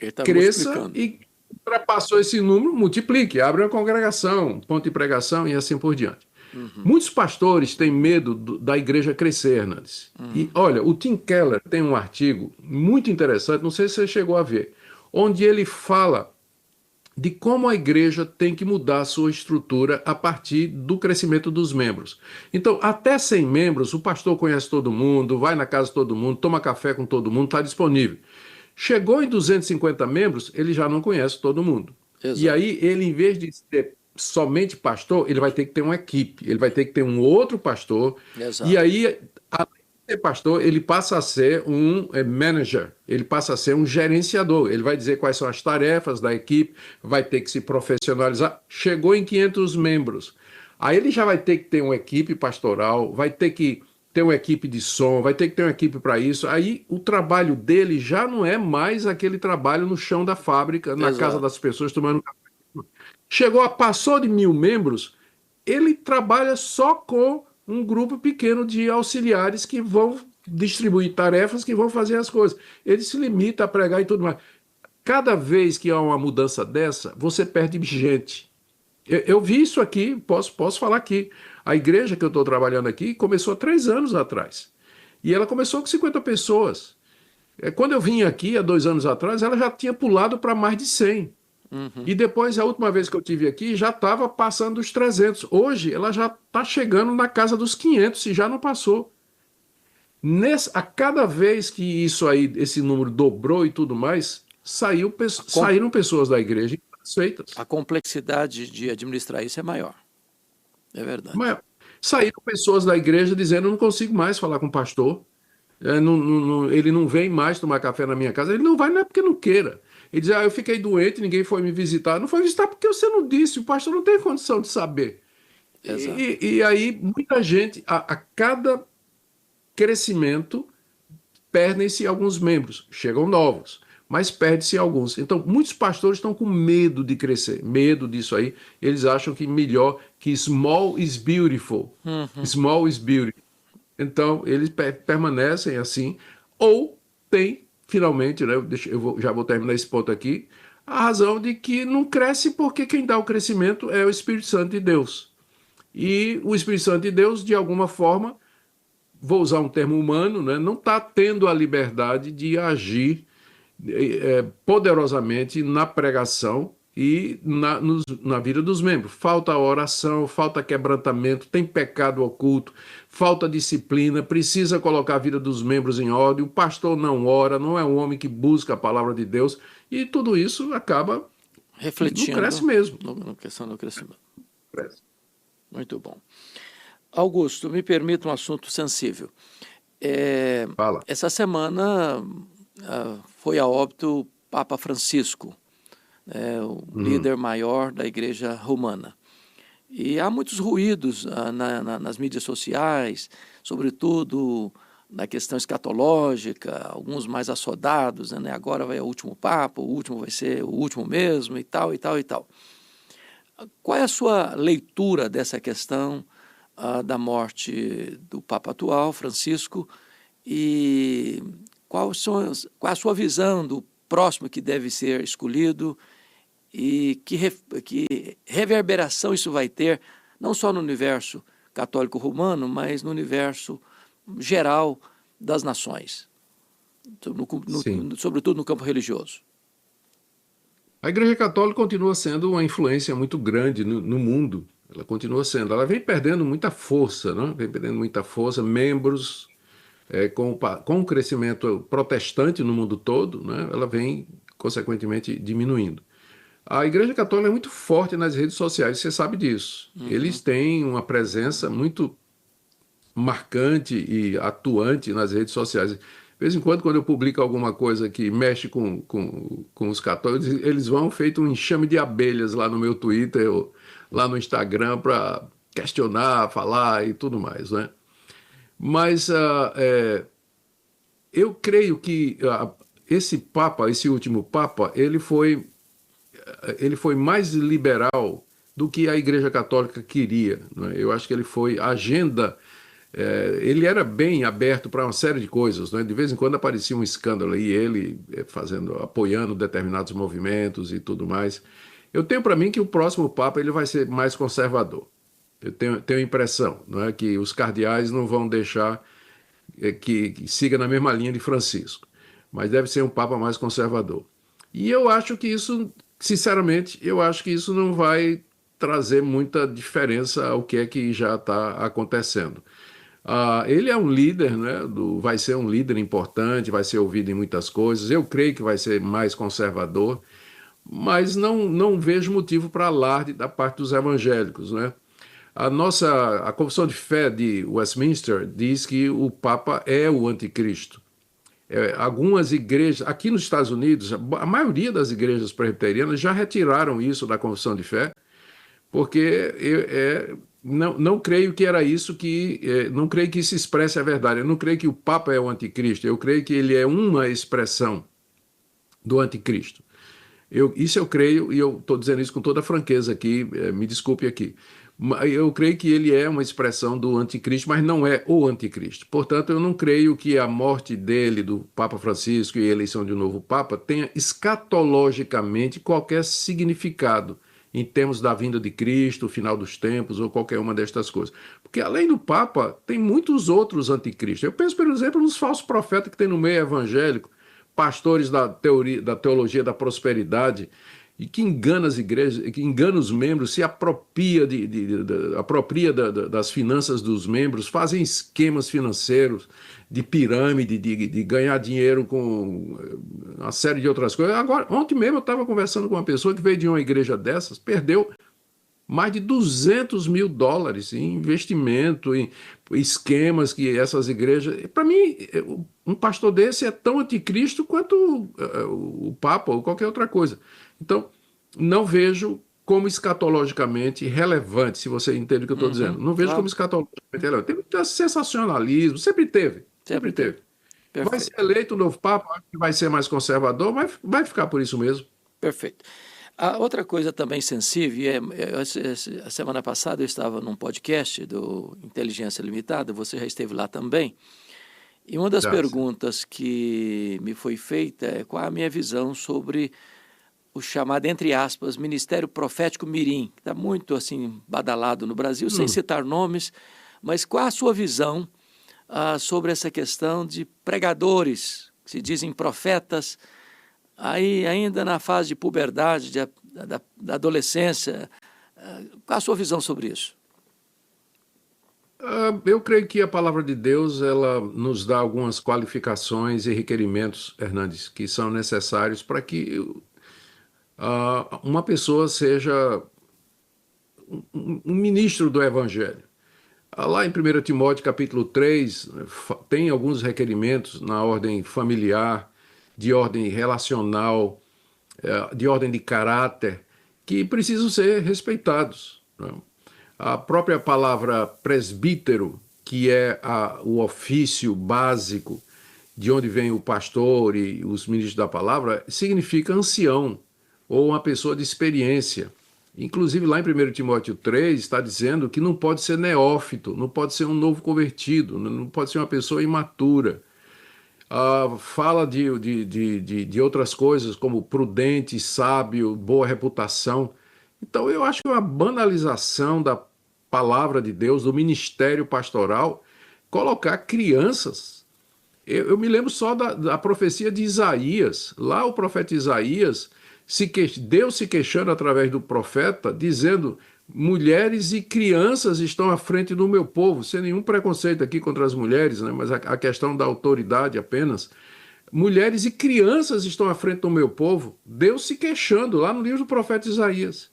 S1: Ele está
S2: cresça
S1: multiplicando.
S2: e ultrapassou esse número, multiplique, abre uma congregação, ponto de pregação e assim por diante.
S1: Uhum.
S2: Muitos pastores têm medo da igreja crescer, Hernandes. E
S1: Uhum.
S2: olha, o Tim Keller tem um artigo muito interessante, não sei se você chegou a ver, onde ele fala de como a igreja tem que mudar a sua estrutura a partir do crescimento dos membros. Então, até 100 membros, o pastor conhece todo mundo, vai na casa de todo mundo, toma café com todo mundo, está disponível. Chegou em 250 membros, ele já não conhece todo mundo. E
S1: Exato.
S2: aí, ele, em vez de ser somente pastor, ele vai ter que ter uma equipe, ele vai ter que ter um outro pastor. E
S1: Exato.
S2: aí, além de ser pastor, ele passa a ser um manager, ele passa a ser um gerenciador. Ele vai dizer quais são as tarefas da equipe, vai ter que se profissionalizar. Chegou em 500 membros. Aí ele já vai ter que ter uma equipe pastoral, vai ter que ter uma equipe de som, vai ter que ter uma equipe para isso. Aí o trabalho dele já não é mais aquele trabalho no chão da fábrica, na casa
S1: Exato.
S2: das pessoas tomando café. Passou de 1.000 membros, ele trabalha só com um grupo pequeno de auxiliares que vão distribuir tarefas, que vão fazer as coisas. Ele se limita a pregar e tudo mais. Cada vez que há uma mudança dessa, você perde gente. Eu vi isso aqui, posso falar aqui. A igreja que eu estou trabalhando aqui começou há 3 anos atrás. E ela começou com 50 pessoas. Quando eu vim aqui, há 2 anos atrás, ela já tinha pulado para mais de 100.
S1: Uhum.
S2: E depois, a última vez que eu tive aqui, já estava passando os 300. Hoje, ela já está chegando na casa dos 500, e já não passou. A cada vez que isso aí, esse número dobrou e tudo mais,
S1: A, com-
S2: saíram pessoas da igreja insatisfeitas.
S1: a complexidade de administrar isso é maior. É verdade.
S2: Mas saíram pessoas da igreja dizendo: eu não consigo mais falar com o pastor, ele não vem mais tomar café na minha casa. Ele não vai, não é porque não queira. Ele diz: eu fiquei doente, ninguém foi me visitar. Não foi visitar porque você não disse, o pastor não tem condição de saber.
S1: Exato.
S2: E aí, muita gente, a cada crescimento, perdem-se alguns membros, chegam novos, mas perde-se alguns. Então, muitos pastores estão com medo de crescer, medo disso aí. Eles acham que melhor que small is beautiful.
S1: Uhum.
S2: Small is beautiful. Então, eles permanecem assim, ou tem, finalmente, né, já vou terminar esse ponto aqui, a razão de que não cresce porque quem dá o crescimento é o Espírito Santo de Deus. E o Espírito Santo de Deus, de alguma forma, vou usar um termo humano, né, não está tendo a liberdade de agir poderosamente na pregação e na vida dos membros. Falta oração, falta quebrantamento, tem pecado oculto, falta disciplina, precisa colocar a vida dos membros em ordem. O pastor não ora, não é um homem que busca a palavra de Deus, e tudo isso acaba que não cresce
S1: Refletindo
S2: mesmo.
S1: no questão do crescimento.
S2: Cresce.
S1: Muito bom. Augusto, me permita um assunto sensível.
S2: Fala.
S1: Essa semana foi a óbito o Papa Francisco, o
S2: Hum,
S1: líder maior da Igreja Romana. E há muitos ruídos nas mídias sociais, sobretudo na questão escatológica, alguns mais assodados, né? Agora vai o último Papa, o último vai ser o último mesmo, e tal, e tal, e tal. Qual é a sua leitura dessa questão da morte do Papa atual, Francisco, e qual a sua visão do próximo que deve ser escolhido e que reverberação isso vai ter, não só no universo católico romano, mas no universo geral das nações,
S2: sim.
S1: sobretudo no campo religioso?
S2: A Igreja Católica continua sendo uma influência muito grande no mundo. Ela continua sendo. Ela vem perdendo muita força, né? Vem perdendo muita força. Membros, com o crescimento protestante no mundo todo, né? Ela vem, consequentemente, diminuindo. A Igreja Católica é muito forte nas redes sociais, você sabe disso.
S1: Uhum.
S2: Eles têm uma presença muito marcante e atuante nas redes sociais. vez em quando eu publico alguma coisa que mexe com os católicos, eles vão feito um enxame de abelhas lá no meu Twitter, ou lá no Instagram, para questionar, falar e tudo mais, né? Mas eu creio que esse Papa, esse último Papa, ele foi mais liberal do que a Igreja Católica queria, né? Eu acho que ele foi a agenda. Ele era bem aberto para uma série de coisas, né? De vez em quando aparecia um escândalo e ele apoiando determinados movimentos e tudo mais. Eu tenho para mim que o próximo Papa ele vai ser mais conservador. Eu tenho a impressão, não é, que os cardeais não vão deixar que siga na mesma linha de Francisco, mas deve ser um Papa mais conservador. E eu acho que isso, sinceramente, eu acho que isso não vai trazer muita diferença ao que é que já está acontecendo. Ele é um líder, né, vai ser um líder importante, vai ser ouvido em muitas coisas. Eu creio que vai ser mais conservador, mas não vejo motivo para alarde da parte dos evangélicos, né? A Confissão de Fé de Westminster diz que o Papa é o anticristo. Algumas igrejas, aqui nos Estados Unidos, a maioria das igrejas presbiterianas já retiraram isso da Confissão de Fé, porque não creio que era isso não creio que isso expresse a verdade. Eu não creio que o Papa é o anticristo, eu creio que ele é uma expressão do anticristo. Isso eu creio, e eu estou dizendo isso com toda franqueza aqui, me desculpe aqui. Eu creio que ele é uma expressão do anticristo, mas não é o anticristo. Portanto, eu não creio que a morte dele, do Papa Francisco, e a eleição de um novo Papa, tenha escatologicamente qualquer significado em termos da vinda de Cristo, o final dos tempos, ou qualquer uma destas coisas. Porque além do Papa, tem muitos outros anticristos. Eu penso, por exemplo, nos falsos profetas que tem no meio evangélico, pastores da teologia da prosperidade, e que engana as igrejas, que engana os membros, se apropria, das finanças dos membros, fazem esquemas financeiros de pirâmide, de ganhar dinheiro com uma série de outras coisas. Agora, ontem mesmo eu estava conversando com uma pessoa que veio de uma igreja dessas, perdeu mais de $200 mil em investimento, em esquemas que essas igrejas... Para mim, um pastor desse é tão anticristo quanto o Papa ou qualquer outra coisa. Então, não vejo como escatologicamente relevante, se você entende o que eu estou dizendo. Não vejo como escatologicamente relevante. Tem muito sensacionalismo, sempre teve.
S1: Perfeito.
S2: Vai ser eleito o novo Papa, acho que vai ser mais conservador, mas vai ficar por isso mesmo.
S1: Perfeito. A outra coisa também sensível, a semana passada eu estava num podcast do Inteligência Limitada, você já esteve lá também, e uma das perguntas que me foi feita é qual a minha visão sobre o chamado, entre aspas, Ministério Profético Mirim, que está muito assim badalado no Brasil, sem citar nomes, mas qual a sua visão sobre essa questão de pregadores, que se dizem profetas, aí ainda na fase de puberdade, da adolescência, qual a sua visão sobre isso?
S2: Eu creio que a palavra de Deus ela nos dá algumas qualificações e requerimentos, Hernandes, que são necessários para que uma pessoa seja um ministro do Evangelho. Lá em 1 Timóteo capítulo 3, tem alguns requerimentos na ordem familiar, de ordem relacional, de ordem de caráter, que precisam ser respeitados, né? A própria palavra presbítero, que é o ofício básico de onde vem o pastor e os ministros da palavra, significa ancião ou uma pessoa de experiência. Inclusive lá em 1 Timóteo 3 está dizendo que não pode ser neófito, não pode ser um novo convertido, não pode ser uma pessoa imatura. Fala de outras coisas como prudente, sábio, boa reputação. Então eu acho que é uma banalização da palavra de Deus, do ministério pastoral, colocar crianças. Eu me lembro só da profecia de Isaías. Lá o profeta Isaías, Deus se queixando através do profeta, dizendo: mulheres e crianças estão à frente do meu povo, sem nenhum preconceito aqui contra as mulheres, né? Mas a questão da autoridade apenas. Mulheres e crianças estão à frente do meu povo, Deus se queixando lá no livro do profeta Isaías.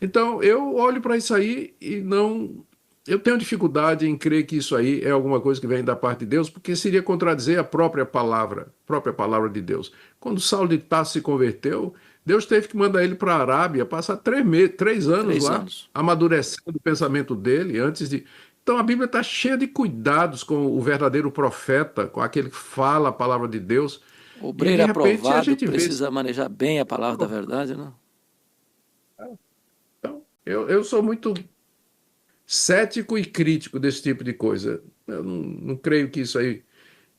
S2: Então eu olho para isso aí e não eu tenho dificuldade em crer que isso aí é alguma coisa que vem da parte de Deus, porque seria contradizer a própria palavra de Deus. Quando Saulo de Tarso se converteu, Deus teve que mandar ele para a Arábia, passar 3 anos
S1: Três
S2: lá,
S1: anos.
S2: amadurecendo o pensamento dele antes de. Então a Bíblia está cheia de cuidados com o verdadeiro profeta, com aquele que fala a palavra de Deus.
S1: O
S2: E de
S1: obreiro
S2: repente a
S1: aprovado
S2: gente vê.
S1: precisa manejar bem a palavra da verdade, né?
S2: Então, eu sou muito cético e crítico desse tipo de coisa. Eu não creio que isso aí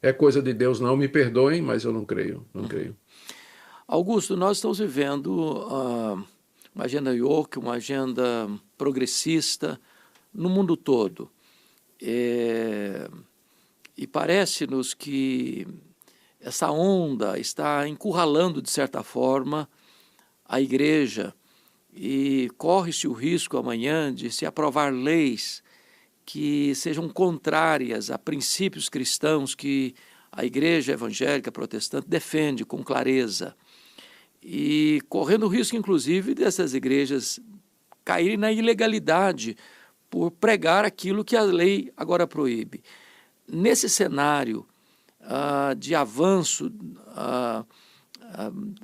S2: é coisa de Deus, não. Me perdoem, mas eu não creio, não creio.
S1: Augusto, nós estamos vivendo uma agenda woke, uma agenda progressista no mundo todo. E parece-nos que essa onda está encurralando, de certa forma, a igreja e corre-se o risco amanhã de se aprovar leis que sejam contrárias a princípios cristãos que a igreja evangélica protestante defende com clareza. E correndo o risco, inclusive, dessas igrejas caírem na ilegalidade por pregar aquilo que a lei agora proíbe. Nesse cenário de avanço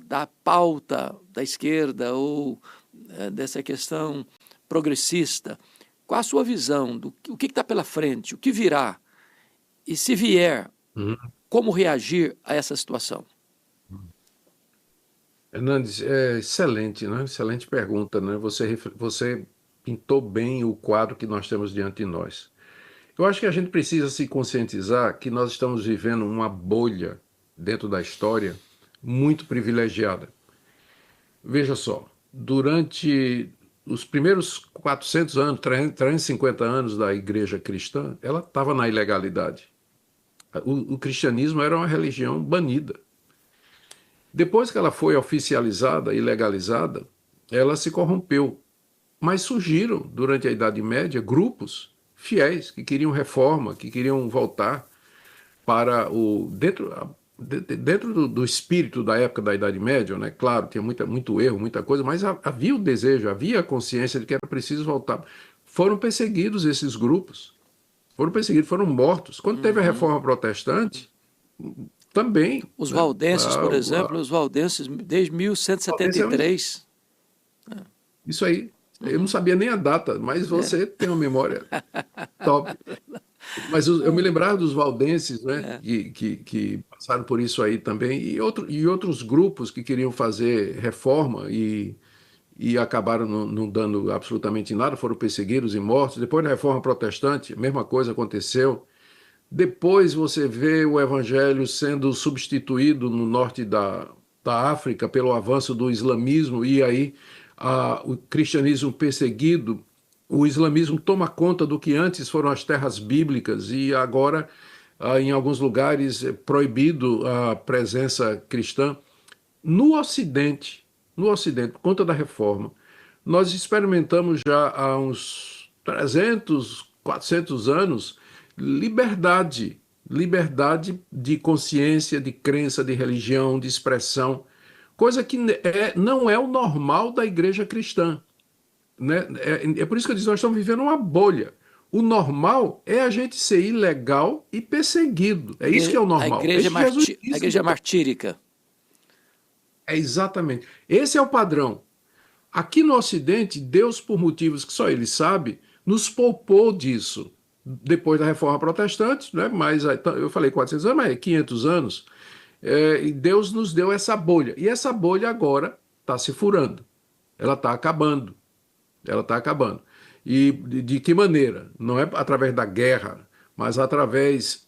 S1: da pauta da esquerda ou dessa questão progressista, qual a sua visão do o que está pela frente, o que virá? E se vier,
S2: Uhum.
S1: como reagir a essa situação?
S2: Hernandes, é excelente, né? Excelente pergunta, né? Você pintou bem o quadro que nós temos diante de nós. Eu acho que a gente precisa se conscientizar que nós estamos vivendo uma bolha dentro da história muito privilegiada. Veja só, durante os primeiros 400 anos, 350 anos da igreja cristã, ela estava na ilegalidade. O cristianismo era uma religião banida. Depois que ela foi oficializada e legalizada, ela se corrompeu. Mas surgiram, durante a Idade Média, grupos fiéis que queriam reforma, que queriam voltar para o. Dentro do espírito da época da Idade Média, né? Claro, tinha muito erro, muita coisa, mas havia o desejo, havia a consciência de que era preciso voltar. Foram perseguidos esses grupos, foram perseguidos, foram mortos. Quando teve a
S1: Uhum.
S2: reforma protestante, também,
S1: Os
S2: né?
S1: valdenses, por exemplo, os valdenses desde
S2: Esse é um
S1: 1173.
S2: Isso aí. Eu não
S1: Uhum.
S2: sabia nem a data, mas
S1: É,
S2: você tem uma memória top. Mas eu me lembrava dos valdenses, né,
S1: é.
S2: que passaram por isso aí também, e outros grupos que queriam fazer reforma e acabaram não dando absolutamente nada, foram perseguidos e mortos. Depois da reforma protestante, a mesma coisa aconteceu. Depois você vê o evangelho sendo substituído no norte da África pelo avanço do islamismo, e aí o cristianismo perseguido, o islamismo toma conta do que antes foram as terras bíblicas, e agora, em alguns lugares, é proibido a presença cristã. No Ocidente, por conta da reforma, nós experimentamos já há uns 300, 400 anos liberdade, liberdade de consciência, de crença, de religião, de expressão, coisa que não é o normal da igreja cristã, né? É por isso que eu disse, nós estamos vivendo uma bolha. O normal é a gente ser ilegal e perseguido. É isso que é o normal. É isso que Jesus
S1: A
S2: disse.
S1: igreja martírica.
S2: É exatamente. Esse é o padrão. Aqui no Ocidente, Deus, por motivos que só Ele sabe, nos poupou disso. Depois da Reforma Protestante, né? Mas eu falei 400 anos, mas é 500 anos, e Deus nos deu essa bolha. E essa bolha agora está se furando. Ela está acabando. Ela está acabando. E de que maneira? Não é através da guerra, mas através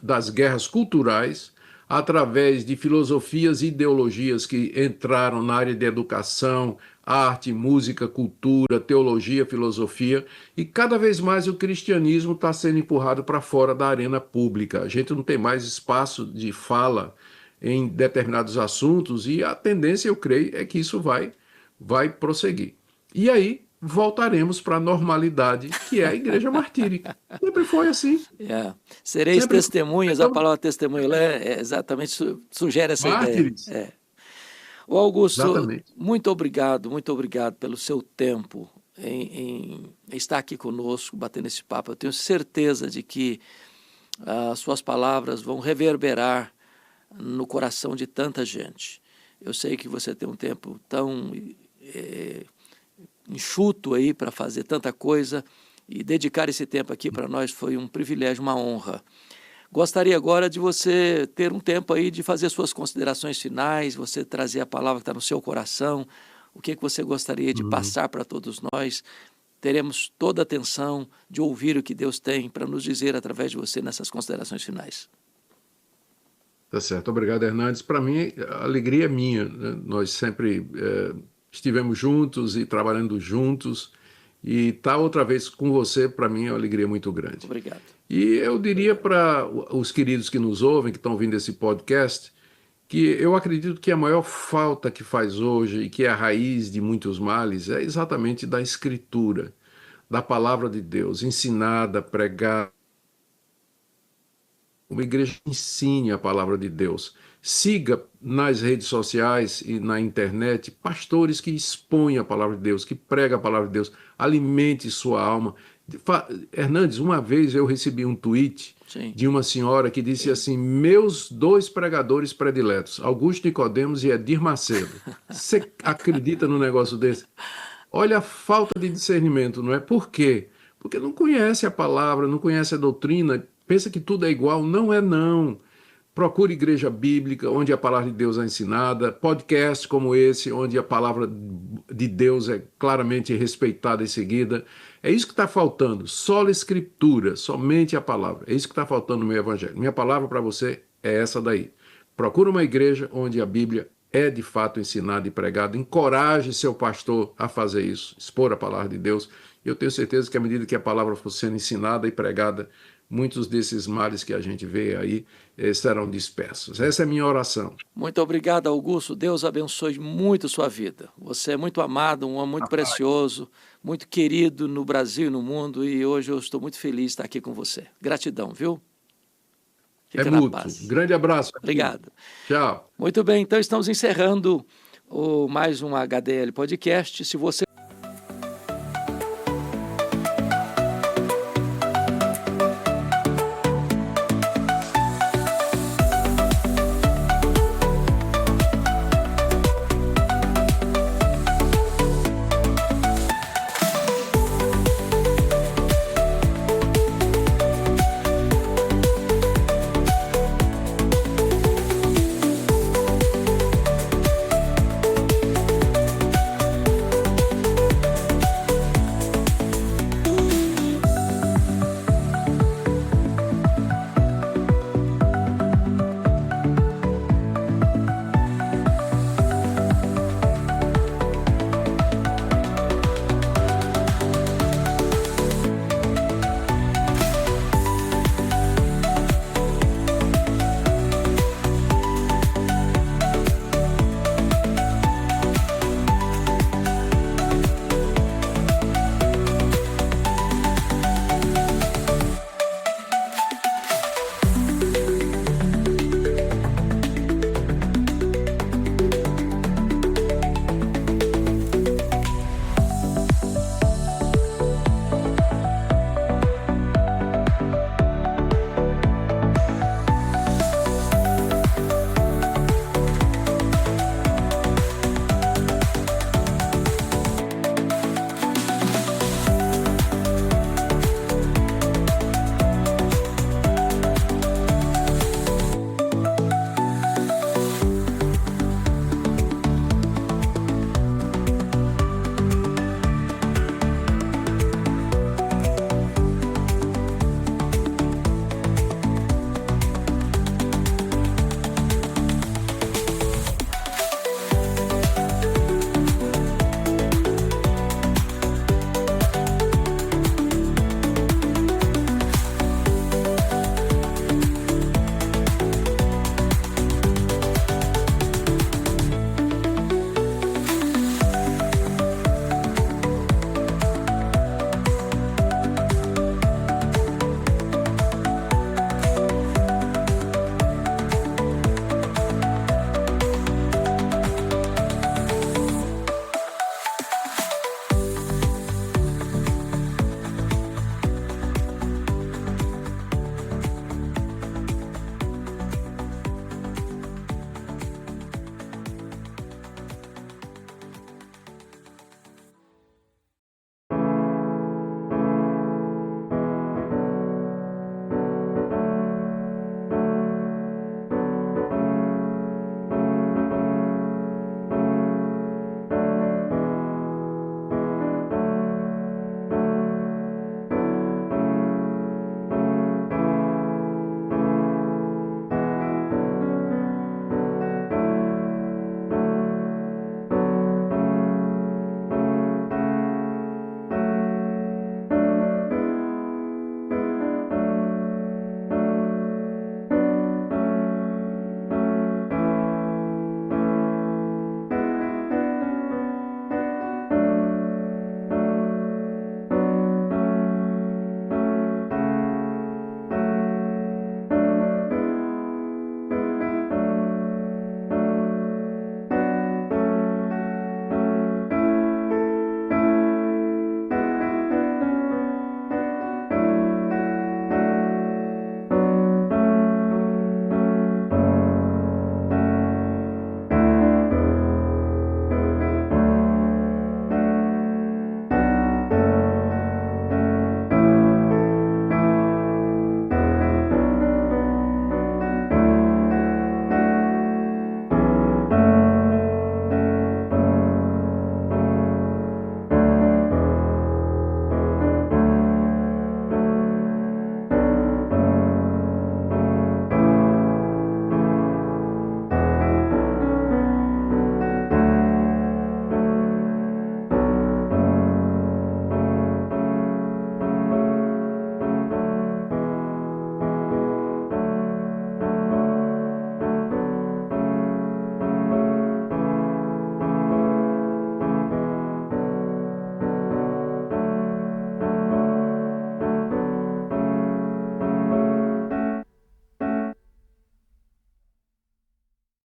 S2: das guerras culturais, através de filosofias e ideologias que entraram na área de educação, arte, música, cultura, teologia, filosofia, e cada vez mais o cristianismo está sendo empurrado para fora da arena pública. A gente não tem mais espaço de fala em determinados assuntos, e a tendência, eu creio, é que isso vai prosseguir. E aí voltaremos para a normalidade, que é a igreja martírica. Sempre foi assim.
S1: É. Sereis
S2: Sempre foi.
S1: testemunhas, a
S2: Então,
S1: palavra testemunho lá exatamente sugere essa ideia.
S2: mártires.
S1: O Augusto,
S2: Exatamente.
S1: muito obrigado pelo seu tempo. em estar aqui conosco, batendo esse papo. Eu tenho certeza de que as suas palavras vão reverberar no coração de tanta gente. Eu sei que você tem um tempo tão enxuto aí para fazer tanta coisa, e dedicar esse tempo aqui para nós foi um privilégio, uma honra. Gostaria agora de você ter um tempo aí de fazer suas considerações finais, você trazer a palavra que está no seu coração, o que você gostaria de passar para todos nós. Teremos toda a atenção de ouvir o que Deus tem para nos dizer através de você nessas considerações finais.
S2: Tá certo. Obrigado, Hernandes. Para mim, a alegria é minha, né? Nós sempre estivemos juntos e trabalhando juntos, e estar outra vez com você, para mim, é uma alegria muito grande.
S1: Obrigado.
S2: E eu diria para os queridos que nos ouvem, que estão ouvindo esse podcast, que eu acredito que a maior falta que faz hoje, e que é a raiz de muitos males, é exatamente da Escritura, da palavra de Deus, ensinada, pregada. Uma igreja que ensine a palavra de Deus. Siga nas redes sociais e na internet pastores que expõem a palavra de Deus, que pregam a palavra de Deus. Alimente sua alma. Hernandes, uma vez eu recebi um tweet de uma senhora que disse assim: meus 2 pregadores prediletos, Augusto Nicodemos e Edir Macedo. Você acredita num negócio desse? Olha a falta de discernimento, não é? Por quê? Porque não conhece a palavra, não conhece a doutrina, pensa que tudo é igual. Não é, não. Procure igreja bíblica, onde a palavra de Deus é ensinada, podcasts como esse, onde a palavra de Deus é claramente respeitada e seguida. É isso que está faltando, só a Escritura, somente a palavra. É isso que está faltando no meu evangelho. Minha palavra para você é essa daí. Procure uma igreja onde a Bíblia é de fato ensinada e pregada. Encoraje seu pastor a fazer isso, expor a palavra de Deus. Eu tenho certeza que à medida que a palavra for sendo ensinada e pregada, muitos desses males que a gente vê aí serão dispersos. Essa é a minha oração.
S1: Muito obrigado, Augusto. Deus abençoe muito sua vida. Você é muito amado, um homem muito precioso, muito querido no Brasil e no mundo, e hoje eu estou muito feliz de estar aqui com você. Gratidão, viu?
S2: Fica na paz. Grande abraço.
S1: Obrigado.
S2: Tchau.
S1: Muito bem, então estamos encerrando mais um HDL Podcast. Se você